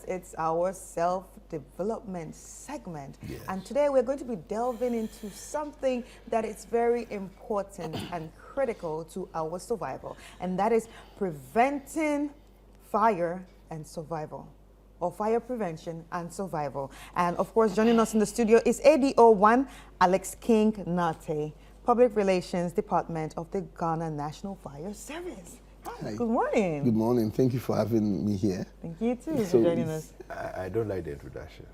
it's our self-development segment. Yes. And today we're going to be delving into something that is very important and critical to our survival, and that is preventing fire and survival, or fire prevention and survival. And of course, joining us in the studio is ADO1 Alex King Nate, Public Relations Department of the Ghana National Fire Service. Hi. Good morning. Good morning. Thank you for having me here. Thank you too for joining us. I don't like the introduction.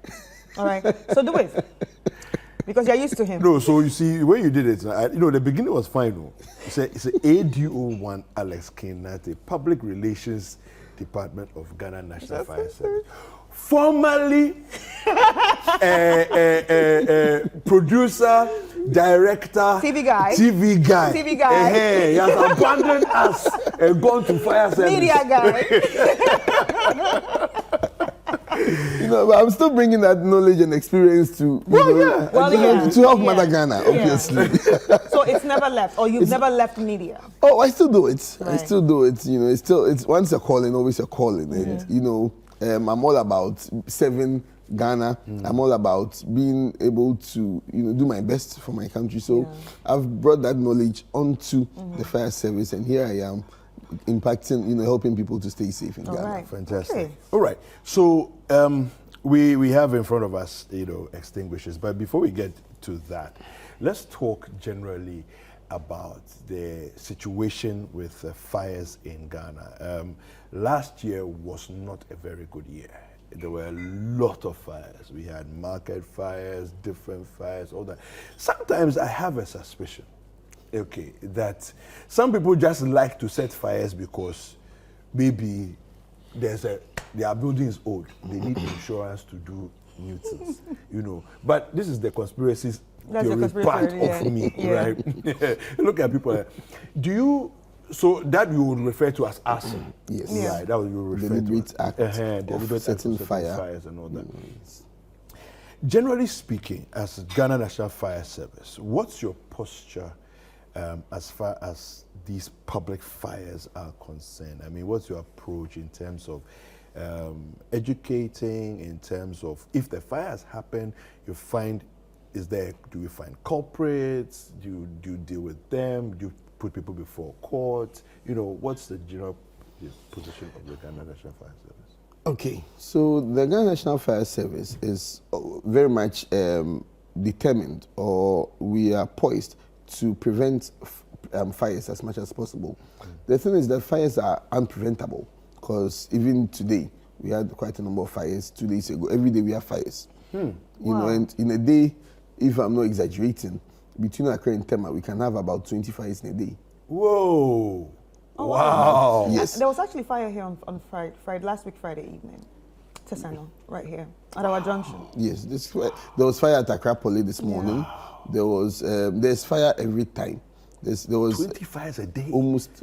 All right, so do it. Because you're used to him. No, so you see, when you did it, the beginning was fine. No? It's a ADO1 Alex King Nate, Public Relations Department of Ghana National Fire Service. Formerly producer, director, TV guy. He has abandoned us and gone to fire service. Media guy. But I'm still bringing that knowledge and experience to to help Mother Ghana, obviously. So it's never left, or you've never left media. Oh, I still do it. Right. I still do it. It's once a calling, always a calling. And I'm all about serving Ghana. I'm all about being able to do my best for my country. So I've brought that knowledge onto the fire service, and here I am impacting, helping people to stay safe in Ghana. Right. Fantastic. Okay. All right. So we have in front of us, extinguishers. But before we get to that, let's talk generally about the situation with fires in Ghana. Last year was not a very good year. There were a lot of fires. We had market fires, different fires, all that. Sometimes I have a suspicion, that some people just like to set fires because maybe their building is old. They need insurance to do new things, But this is the conspiracy theory part of me, right? Look at people. So that you would refer to as arson? Yes. Right, that you would refer deliberate to act deliberate setting fires and all that. Generally speaking, as Ghana National Fire Service, what's your posture as far as these public fires are concerned? I mean, what's your approach in terms of educating, in terms of if the fires happen, do we find culprits? Do you deal with them? Do you put people before court? What's the general position of the Ghana National Fire Service? Okay, so the Ghana National Fire Service is very much determined, or we are poised to prevent fires as much as possible. The thing is that fires are unpreventable, because even today, we had quite a number of fires 2 days ago. Every day we have fires. And in a day, if I'm not exaggerating, between Accra and Tema, we can have about 20 fires in a day. Whoa! Oh, wow! Yes. There was actually fire here on Friday, last week Friday evening. Tesano, right here at our junction. Yes, there was fire at Accra Poly this morning. There's fire every time. There was 20 fires a day. Almost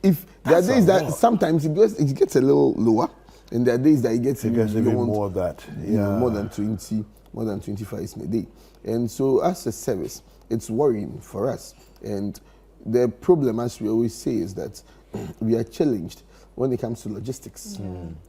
if there are days that sometimes it gets a little lower, and there are days that it gets even more of that. More than 20 fires in a day. And so as a service, it's worrying for us. And the problem, as we always say, is that we are challenged when it comes to logistics.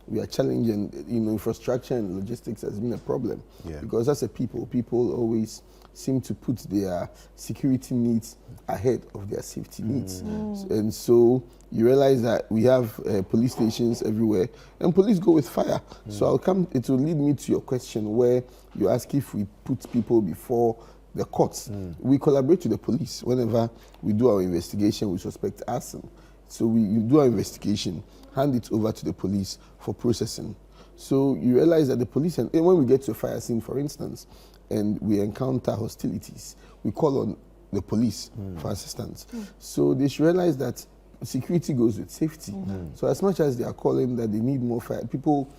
We are challenged, and infrastructure and logistics has been a problem. Because as a people always seem to put their security needs ahead of their safety needs. And so you realize that we have police stations everywhere, and police go with fire. So it will lead me to your question where you ask if we put people before the courts. We collaborate with the police whenever we do our investigation, we suspect arson. So we do our investigation, hand it over to the police for processing. So you realize that the police, and when we get to a fire scene, for instance, and we encounter hostilities, we call on the police for assistance. So they should realize that security goes with safety. So as much as they are calling that they need more fire, people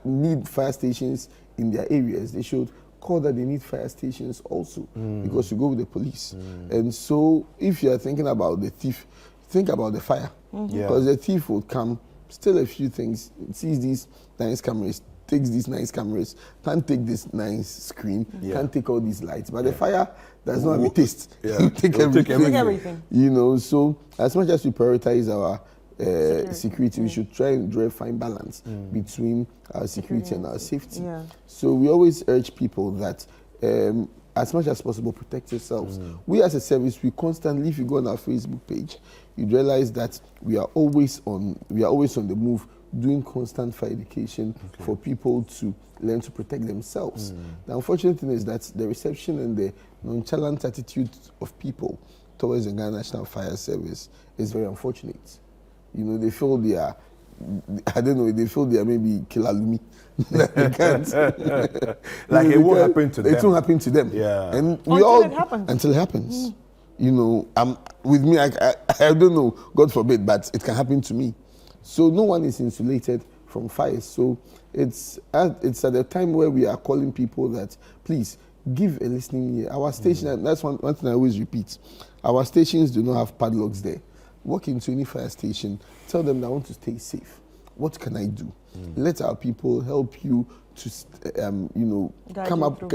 need fire stations in their areas, they should call that they need fire stations also, because you go with the police. And so if you are thinking about the thief, think about the fire, because the thief will come, steal a few things, sees these nice cameras, takes these nice cameras, can't take this nice screen, can't take all these lights, but the fire does not have a taste. You take everything. Take everything. So as much as we prioritize our security. We should try and draw a fine balance between our security and our safety. Yeah. So we always urge people that as much as possible, protect yourselves. We as a service, we constantly, if you go on our Facebook page, you realize that we are always on the move, doing constant fire education for people to learn to protect themselves. The unfortunate thing is that the reception and the nonchalant attitude of people towards the Ghana National Fire Service is very unfortunate. You know, they feel they are, I don't know, they feel they are maybe Kilalumi. They can't. Like it won't happen to them. It won't happen to them. Yeah. And we Until all, it happens. Until it happens. You know, with me, I don't know, God forbid, but it can happen to me. So no one is insulated from fires. So it's at the time where we are calling people that, please, give a listening ear. Our station, and that's one thing I always repeat, our stations do not have padlocks there. Walk into any fire station, tell them that I want to stay safe. What can I do? Let our people help you to,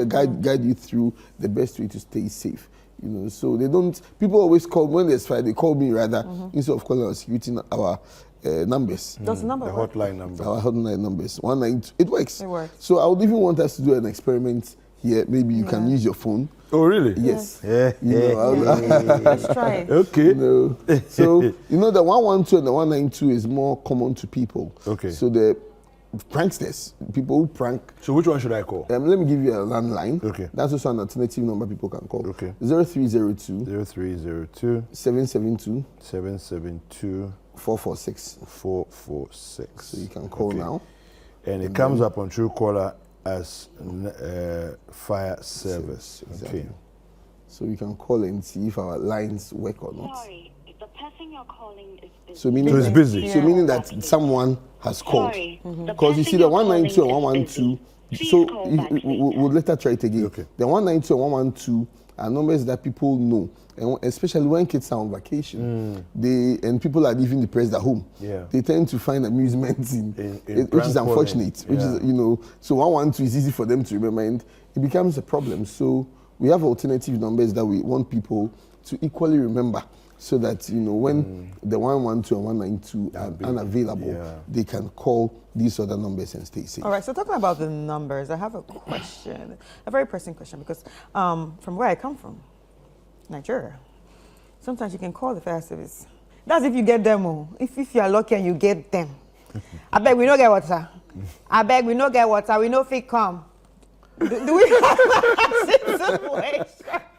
guide you through the best way to stay safe. You know, so they don't. People always call when there's fire. They call me rather instead of calling our security our numbers. Does the number The work? hotline number. Our hotline numbers 192. It works. It works. So I would even want us to do an experiment here. Maybe you can use your phone. Oh, really? Yes. Yeah. You know, Let's try it. Okay. You know, so you know the 112 and the 192 is more common to people. Okay. So the pranksters, people who prank. So which one should I call? Let me give you a landline. Okay. That's also an alternative number people can call. Okay. 0302 0302 772 772 446. 446. So you can call now. And it comes up on Truecaller as fire service. Exactly. Okay. So you can call and see if our lines work or not. Sorry, the person you're calling is busy. So meaning So it's that- busy. So meaning that someone has called. Sorry, Because you see the 192 and 112. So we'll later try it again. Okay. The 192 and 112 are numbers that people know, and especially when kids are on vacation, and people are leaving depressed at home. Yeah. They tend to find amusement in which is prank unfortunate. calling. Which is, you know, so 112 is easy for them to remember, and it becomes a problem. So we have alternative numbers that we want people to equally remember, so that, you know, when the 112 and 192 are unavailable, they can call these other numbers and stay safe. All right, so talking about the numbers, I have a question, a very pressing question, because from where I come from, Nigeria, sometimes you can call the fire service. That's if you get them. Oh. If you are lucky and you get them. I beg we no get water. I beg we no get water. We no fit come. Do we have a situation?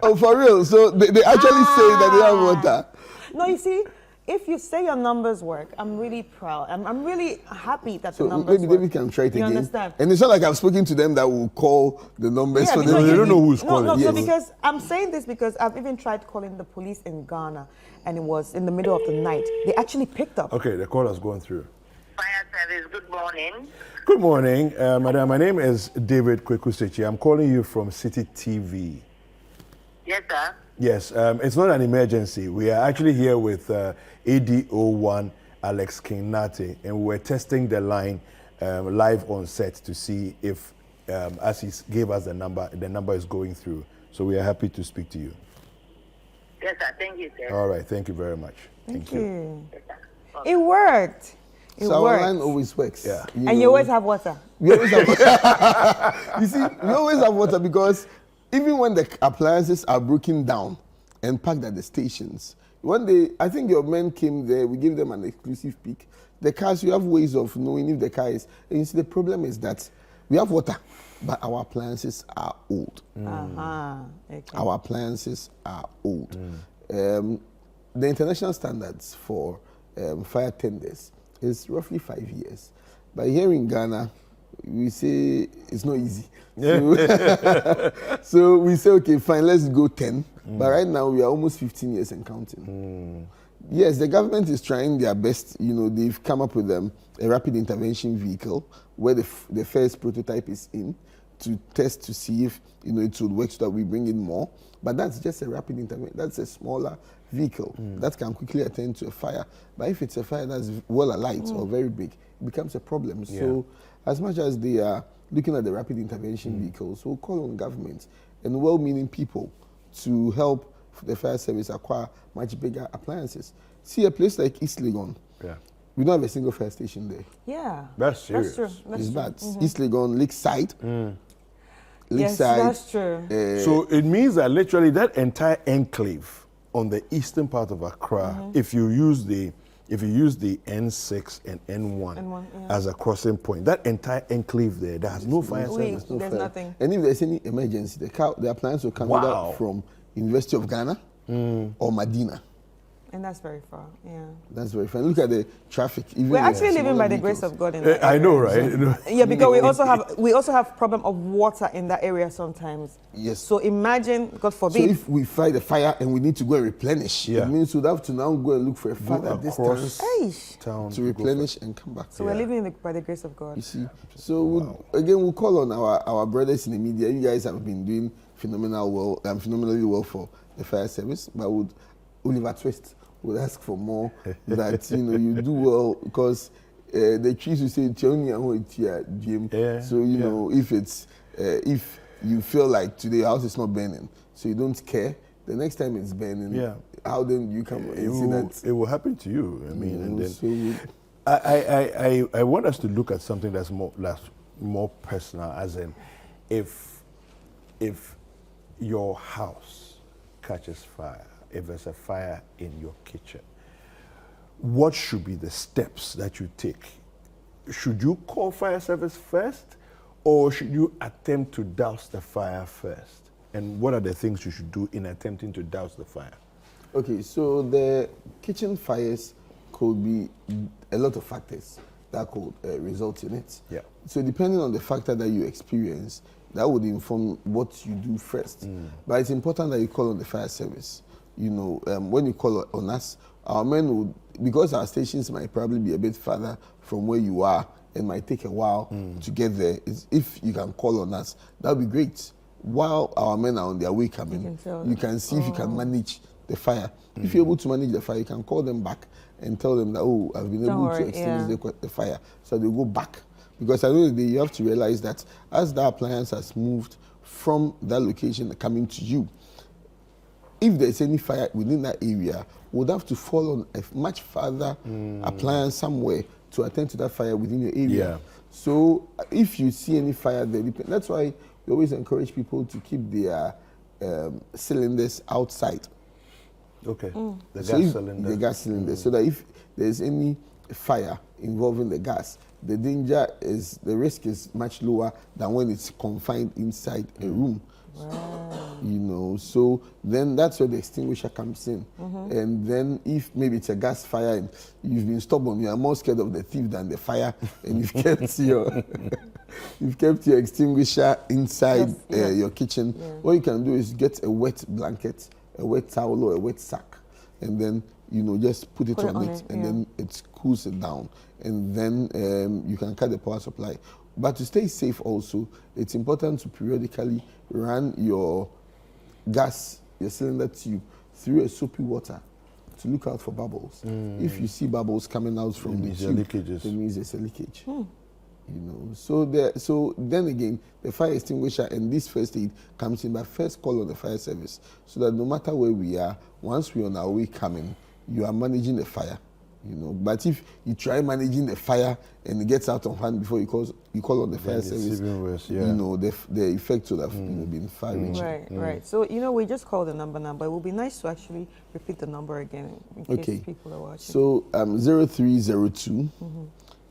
Oh, for real? So they actually say that they have water. No, you see, if you say your numbers work, I'm really proud. I'm really happy that the So numbers maybe work. David can try it You again. understand? And it's not like I've spoken to them that will call the numbers for because them. They don't know who's no, calling. No, so Yes. because I'm saying this because I've even tried calling the police in Ghana, and it was in the middle of the night. They actually picked up. Okay, the call has gone through. Fire service, good morning. Good morning, madam. My name is David Kwekusechi. I'm calling you from Citi TV. Yes, sir. Yes, it's not an emergency. We are actually here with ADO1 Alex Kinati, and we're testing the line live on set to see if, as he gave us the number is going through. So we are happy to speak to you. Yes, sir. Thank you, sir. All right, thank you very much. Thank you. Yes, sir. It worked. It So our worked. line always works. Yeah. And you know. always have water. We always have water. You see, we always have water because even when the appliances are broken down and packed at the stations, I think your men came there, we gave them an exclusive peek. The cars, you have ways of knowing if the car is, and you see the problem is that we have water, but our appliances are old. Okay. Our appliances are old. The international standards for fire tenders is roughly 5 years. But here in Ghana, we say it's not easy. So we say, okay, fine, let's go 10. But right now, we are almost 15 years and counting. Yes, the government is trying their best. You know, they've come up with a rapid intervention vehicle where the first prototype is in to test to see if, you know, it would work so that we bring in more. But that's just a rapid intervention. That's a smaller vehicle that can quickly attend to a fire. But if it's a fire that's well alight or very big, it becomes a problem. Yeah. So as much as they are looking at the rapid intervention vehicles, we'll call on government and well-meaning people to help the fire service acquire much bigger appliances. See, a place like East Legon, Yeah. We don't have a single fire station there. Yeah. That's serious. True. That's It's true. bad. East Legon, Lakeside. Yes, Lakeside. that's true. So it means that literally that entire enclave on the eastern part of Accra, if you use the N6 and N1, N1, yeah. as a crossing point, that entire enclave there has no fire service. There's nothing. And if there's any emergency, the appliance will come either Wow. from University of Ghana or Medina. And that's very far. Yeah. That's very fine. Look at the traffic. Even We're actually the living smaller by the grace vehicles. of God in that I area. know, right? Yeah, because we also have problem of water in that area sometimes. Yes. So imagine, God So forbid. if we fight a fire and we need to go and replenish, Yeah. it means we'd have to now go and look for a further across distance Eish. town to replenish and come back. So we're living by the grace of God. You see, so we'll call on our brothers in the media. You guys have been doing phenomenally well for the fire service, but Oliver Twist would ask for more. That you do well because the trees will say Yeah, so know if it's if you feel like today your house is not burning, so you don't care. The next time it's burning, how then you come and see that it will happen to you. I mean, and then so I want us to look at something that's more personal, as in if your house catches fire, if there's a fire in your kitchen, what should be the steps that you take? Should you call fire service first, or should you attempt to douse the fire first? And what are the things you should do in attempting to douse the fire? Okay, so the kitchen fires could be a lot of factors that could result in it. Yeah. So depending on the factor that you experience, that would inform what you do first. But it's important that you call on the fire service. When you call on us, our men would, because our stations might probably be a bit further from where you are and might take a while to get there, if you can call on us, that would be great. While our men are on their way coming, you can see if you can manage the fire. If you're able to manage the fire, you can call them back and tell them that, I've been able to extinguish the fire. So they go back. Because at the end of the day, you have to realize that as the appliance has moved from that location coming to you, if there's any fire within that area, we'll have to fall on a much further appliance somewhere to attend to that fire within your area. Yeah. So if you see any fire there, that's why we always encourage people to keep their cylinders outside. Okay. The So gas if- cylinder. The gas cylinder, so that if there's any fire involving the gas, the risk is much lower than when it's confined inside a room. So then that's where the extinguisher comes in. And then if maybe it's a gas fire and you've been stubborn, you are more scared of the thief than the fire, and you've kept your extinguisher inside your kitchen. What you can do is get a wet blanket, a wet towel, or a wet sack, and then just put it on it, and then it cools it down, and then you can cut the power supply. But to stay safe also, it's important to periodically run your gas, your cylinder tube, through a soapy water to look out for bubbles. If you see bubbles coming out from the tube, leakages. it means there's a leakage. So then again, the fire extinguisher and this first aid comes in, but first call on the fire service, so that no matter where we are, once we're on our way coming, you are managing the fire. But if you try managing the fire and it gets out of hand before you call on the fire it's service, even worse, the effect would have been far-reaching. Right. So, we just called the number now, but it would be nice to actually repeat the number again in case people are watching. So 0302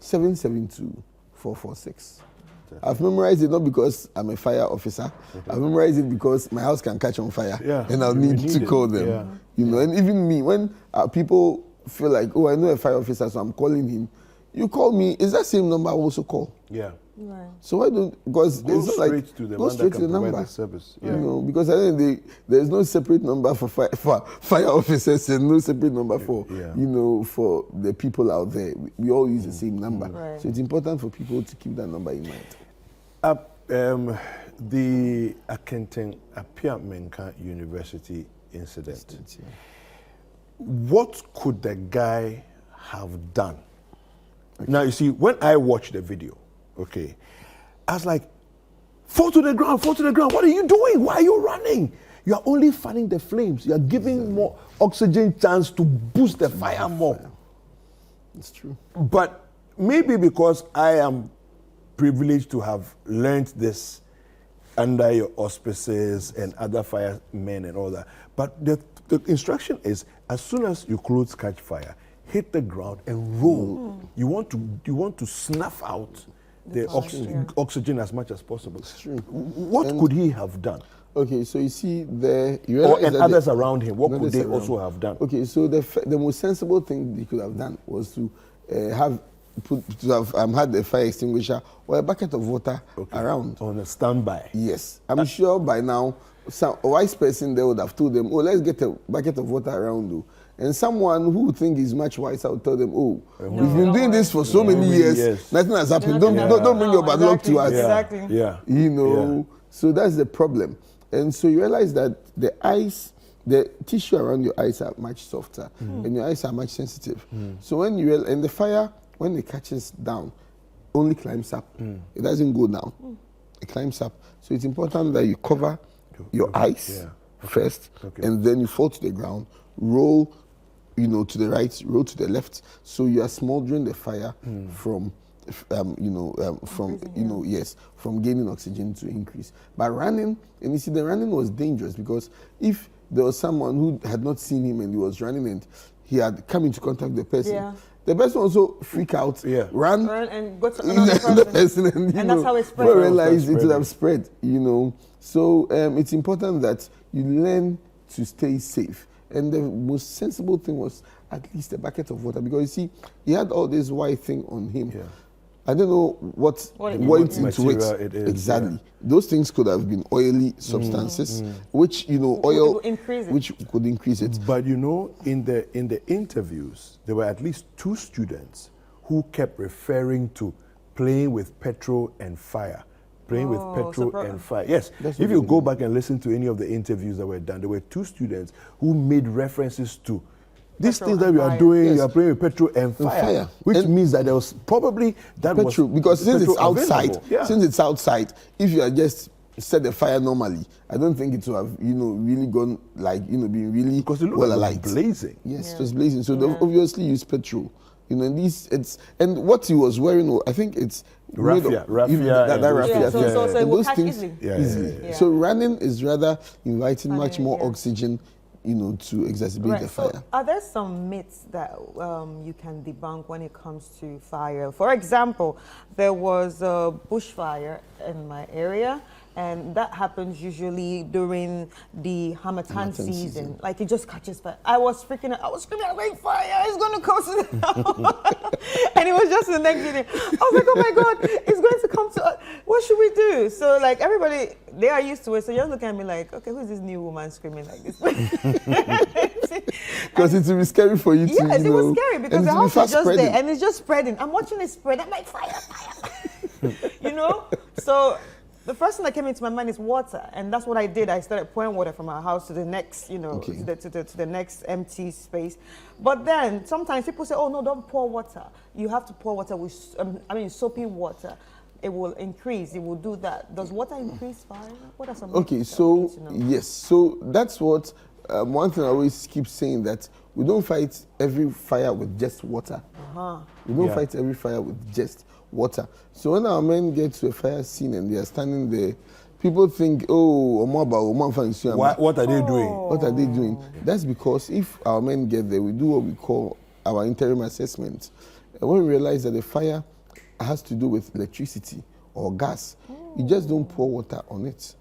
772 446. I've memorized it not because I'm a fire officer. I've memorized it because my house can catch on fire, and I'll need to call them. And even me, when people feel like, I know a fire officer, so I'm calling him. You call me, is that same number I also call? Yeah. Right. So why don't, because Go it's not like, straight to the go one straight that to the can provide number. the service. Because at the end of the day, there's no separate number for fire officers and no separate number for, for the people out there. We all use the same number. Right. So it's important for people to keep that number in mind. The Akenten Apia Menka University incident. What could the guy have done? Now, you see, when I watched the video, I was like, fall to the ground, what are you doing? Why are you running? You are only fanning the flames. You are giving more oxygen chance to boost the fire more. It's true. But maybe because I am privileged to have learned this under your auspices and other firemen and all that. But the instruction is, as soon as your clothes catch fire, hit the ground and roll. You want to snuff out the oxygen as much as possible. It's true. What could he have done? Okay, so you see there, And others around him, what could they also have done? Okay, so the most sensible thing they could have done was to have had a fire extinguisher or a bucket of water around. On a standby. Yes, I'm sure by now a wise person there would have told them, oh, let's get a bucket of water around you. And someone who would think is much wiser would tell them, oh, we've been doing this for so many years, nothing has happened. Don't bring your bad luck to us. Exactly. Yeah. You know, so that's the problem. And so you realize that the tissue around your eyes are much softer and your eyes are much sensitive. So when and the fire, when it catches down, only climbs up. It doesn't go down. It climbs up. So it's important that you cover your eyes first, and then you fall to the ground, roll, to the right, roll to the left. So you are smoldering the fire from gaining oxygen to increase. But running, and you see, the running was dangerous because if there was someone who had not seen him and he was running and he had come into contact with the person, the person also freak out, run and go to another person. and that's how it spread. Realize it would have spread, So it's important that you learn to stay safe. And the most sensible thing was at least a bucket of water, because you see, he had all this white thing on him. Yeah. I don't know what went into it exactly. Yeah. Those things could have been oily substances, which oil, which could increase it. But in the interviews, there were at least 2 students who kept referring to playing with petrol and fire. Playing with petrol and fire. Yes, if you go back and listen to any of the interviews that were done, there were 2 students who made references to these things that we are doing. You are playing with petrol and fire. Which means that there was probably that petrol, because since it's outside, if you are just set the fire normally, I don't think it would have really gone been really because it looked like blazing. Yes, it was blazing. So they obviously used petrol. And what he was wearing, I think it's raffia. So it will catch easily. Yeah. So running is rather inviting much more oxygen, to exacerbate the fire. So are there some myths that you can debunk when it comes to fire? For example, there was a bushfire in my area, and that happens usually during the Harmattan season. Like, it just catches fire. I was freaking out. I was screaming, like, fire is going to come to the house. And it was just the next day. I was like, oh my God, it's going to come to us. What should we do? So, like, everybody, they are used to it. So you're looking at me like, okay, who's this new woman screaming like this? Because it will be scary for you to, Yes, it was scary because the house is just spreading. there and it's just spreading. I'm watching it spread. I'm like, fire. So the first thing that came into my mind is water, and that's what I did. I started pouring water from our house to the next, to the next empty space. But then sometimes people say, "Oh no, don't pour water. You have to pour water with, soapy water. It will increase. It will do that." Does water increase fire? What are some? Okay, so yes, so that's what one thing I always keep saying, that we don't fight every fire with just water. We don't fight every fire with just water. So when our men get to a fire scene and they are standing there, people think, oh, what are they doing? What are they doing? That's because if our men get there, we do what we call our interim assessment. And when we realize that the fire has to do with electricity or gas, you just don't pour water on it.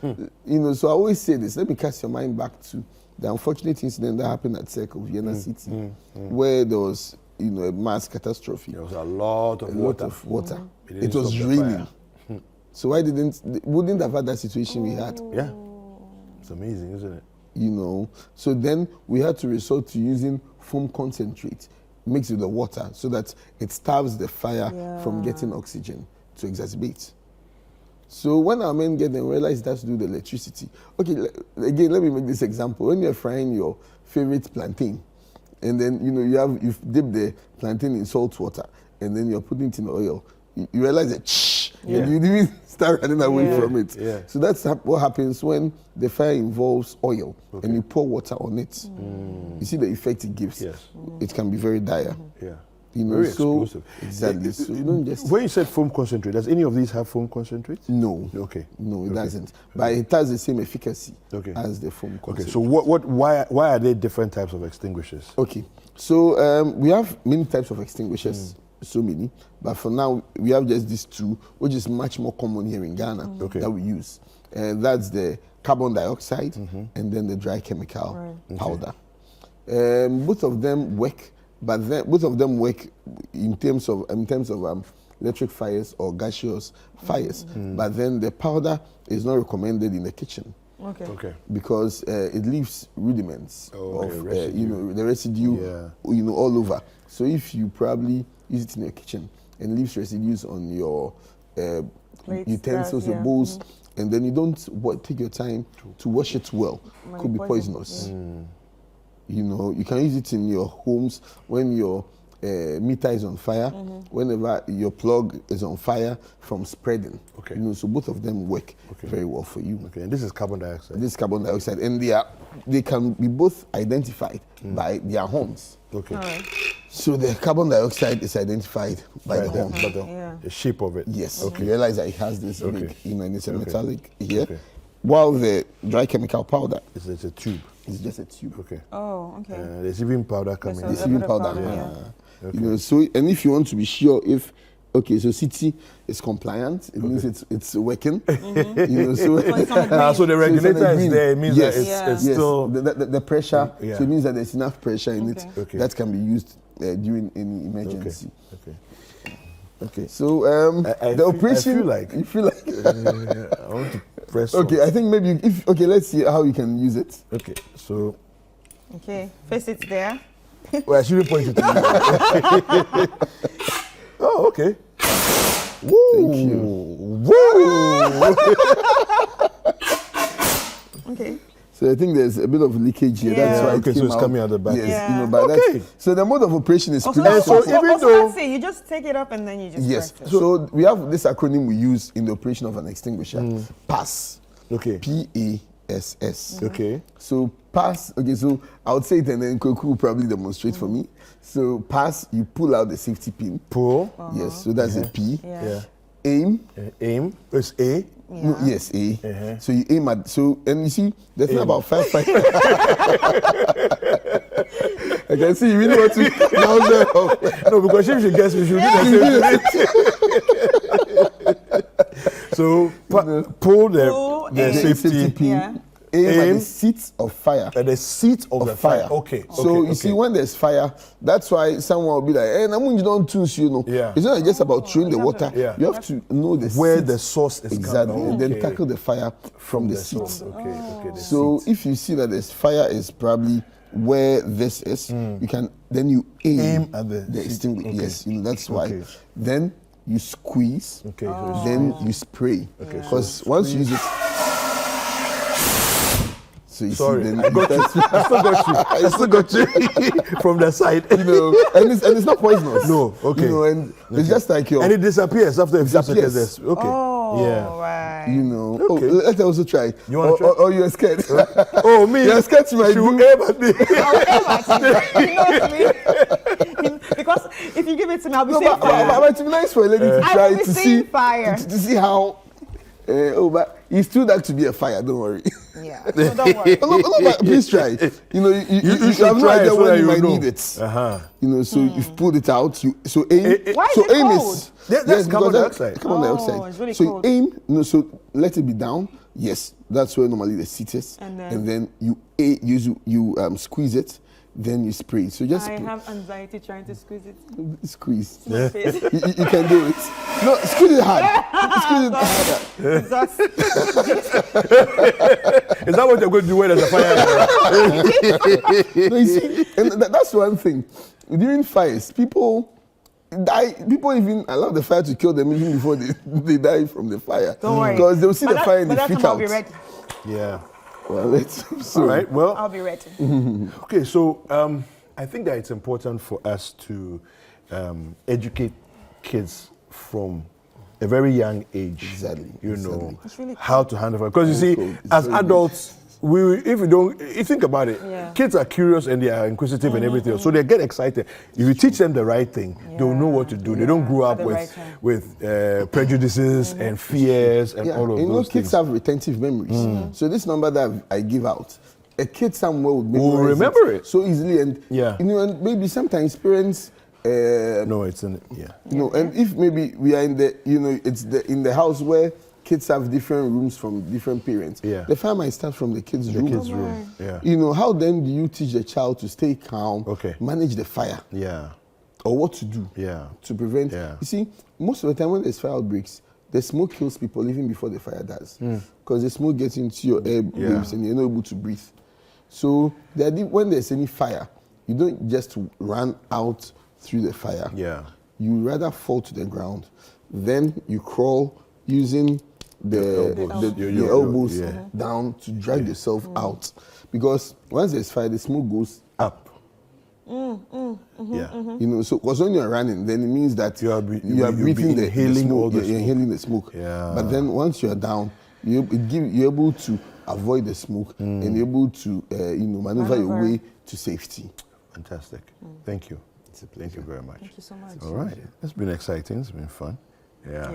So I always say this. Let me cast your mind back to the unfortunate incident that happened at Circle Vienna City, where there was a mass catastrophe. There was a lot of water. It was raining. So why wouldn't have had that situation we had? Yeah. It's amazing, isn't it? So then we had to resort to using foam concentrate mixed with the water so that it starves the fire from getting oxygen to exacerbate. So when our men get there and realize it has to do with the electricity. Okay, again, let me make this example. When you're frying your favorite plantain, and then you've dipped the plantain in salt water, and then you're putting it in oil, you realize that and you didn't start running away from it. Yeah. So that's what happens when the fire involves oil and you pour water on it. You see the effect it gives. Yes. It can be very dire. Yeah. You know, Very so exclusive. exactly. So you don't just When you said foam concentrate, does any of these have foam concentrate? no. Okay. No, it doesn't. But it has the same efficacy Okay. as the foam Okay. concentrate. So why are there different types of extinguishers? Okay, so we have many types of extinguishers, so many, but for now we have just these two, which is much more common here in Ghana Okay. that we use. That's the carbon dioxide and then the dry chemical powder. Both of them work, but both of them work in terms of electric fires or gaseous fires. But then the powder is not recommended in the kitchen. Okay. Okay. Because it leaves rudiments okay, of residue. the residue Yeah. all over. So if you probably use it in your kitchen and leaves residues on your Plates, utensils, your yeah. bowls, and then you don't take your time to wash it well, Might could be be poisonous. You know, you can use it in your homes when your meter is on fire, whenever your plug is on fire from spreading. Okay. You know, so both of them work very well for you. Okay. And this is carbon dioxide. This carbon dioxide, and they can be both identified by their horns. Okay. All right. So the carbon dioxide is identified by the horn. But Yeah. the shape of it. Yes. Okay. You realize that it has this Okay. big, and it's a Okay. metallic here. Okay. While the dry chemical powder It's a tube. is just a tube. Okay. Oh, okay. There's even powder coming. There's It's a in. even bit of powder. powder, yeah. Okay. You know, so and if you want to be sure if so Citi is compliant, it means it's working. You know, so it's on the So the So it's on regulator the is green. there. It means Yes. that Yeah. it's yes, still. the pressure. Yeah. So it means that there's enough pressure in it Okay. Okay. that can be used during any emergency. Okay. Okay. So I the feel- operation. I feel like- you feel like. I want to press. Okay, I think maybe let's see how you can use it. Okay. So. Okay. Face it there. Well, I shouldn't point it to you. Oh, okay. Woo! Thank you. Woo! Okay. So I think there's a bit of leakage here. That's Yeah. why it Okay, so came it's out. coming out the back. Yes, Yeah. you know, but Okay. that's so the mode of operation is Also, pretty so simple. even though- let's see, you just take it up and then you just Yes. press it. So we have this acronym we use in the operation of an extinguisher. PASS. Okay. PASS. Okay. So pass. Okay, so I would say it and then Koku will probably demonstrate for me. So pass, you pull out the safety pin. Pull. Yes, so that's a P. Yeah. Yeah. Aim. Aim. It's A. No, Yeah. yes, A. So you aim at and you see the thing about five. I can see you really want to now there. No, because if she gets me, she'll do the same thing. So pull the Pull, the aim. safety pin. Yeah. Aim at Aim. the seat of fire. at the seat of the fire. Okay. So okay, you see, when there's fire, that's why someone will be like, "Hey, Namun, you don't choose, you know." Yeah. It's not just about throwing the water. Yeah. You have to know the where seat the source is exactly, coming. and then Okay. tackle the fire from the seat. source. Okay. Okay. The So seat. if you see that there's fire is probably where this is, you can then you aim at the seat. extinguisher. Okay. Yes, you know that's why. Okay. Then you squeeze. Okay, so Then you spray. Okay, so Because once you use it. So you Sorry, see, then I got you. I still got you. I still got you from the side. you know, and it's not poisonous. No, okay. You know, and it's just like your, And it disappears after a few Disappears. seconds. Okay. Oh, Yeah. right. you know. Okay. Oh, let's also try. You wanna try? Or you're scared. Oh, me. You're scared to my She will do. aim at me. You know what I mean? Because if you give it to me, I'll be No, saying fire. but it's nice for a lady to I try will be to seeing see fire. to see how. But it's too dark to be a fire. Don't worry. Yeah. So don't worry. no, but please try. You know, you should have no try it idea so when that you you might know. need it. Uh-huh. You know, so you've pulled it out. So aim. Why is so it aim cold? is That's carbon because that- dioxide. Carbon Oh, dioxide. it's really so cold. you aim. No, so let it be down. Yes, that's where normally the seat is. And then- you squeeze it. Then you spray. So just I have anxiety trying to squeeze it. squeeze. to my face. You can do it. No, squeeze it hard. Squeeze it harder. Just- Is that what you're going to do when there's a fire? No, you see, and that's one thing. During fires, people die. People even allow the fire to kill them even before they die from the fire. Don't worry. Because they'll see But the fire and but they that freak time I'll out. be ready. Yeah. Well, let's hope so. All right. Well, I'll be ready. okay. So I think that it's important for us to educate kids from a very young age. Exactly, You know exactly. It's really how to handle fire. Because you see, cool. It's as very good. adults, if you don't, you think about it, Yeah. kids are curious and they are inquisitive and everything else, so they get excited. If you teach them the right thing, they'll know what to do. They don't grow At up the with right time. prejudices and fears and all of you know, those kids things. have retentive memories. So this number that I give out, a kid somewhere would Will memorize remember it. so easily, and Yeah. you know, and maybe sometimes parents. No, it's in You know, and if maybe we are in the, you know, in the house where kids have different rooms from different parents. Yeah. The fire might start from the kids' room. kids' room. Yeah. You know, how then do you teach the child to stay calm, Okay. manage the fire, Yeah. or what to do Yeah. to prevent? Yeah. You see, most of the time when there's fire outbreaks, the smoke kills people even before the fire does, because the smoke gets into your air waves and you're not able to breathe. So when there's any fire, you don't just run out through the fire. Yeah. You rather fall to the ground, then you crawl using the elbows down to drag yourself out, because once there's fire, the smoke goes up. Yeah. You know, so because when you're running, then it means that You are you'll be breathing inhaling all smoke. the You're smoke. inhaling the smoke. Yeah. But then once you're down, you're able to avoid the smoke and you're able to maneuver your way to safety. Fantastic. Thank you. Thank you very much. Thank you so much. All right. It's been exciting. It's been fun. Yeah.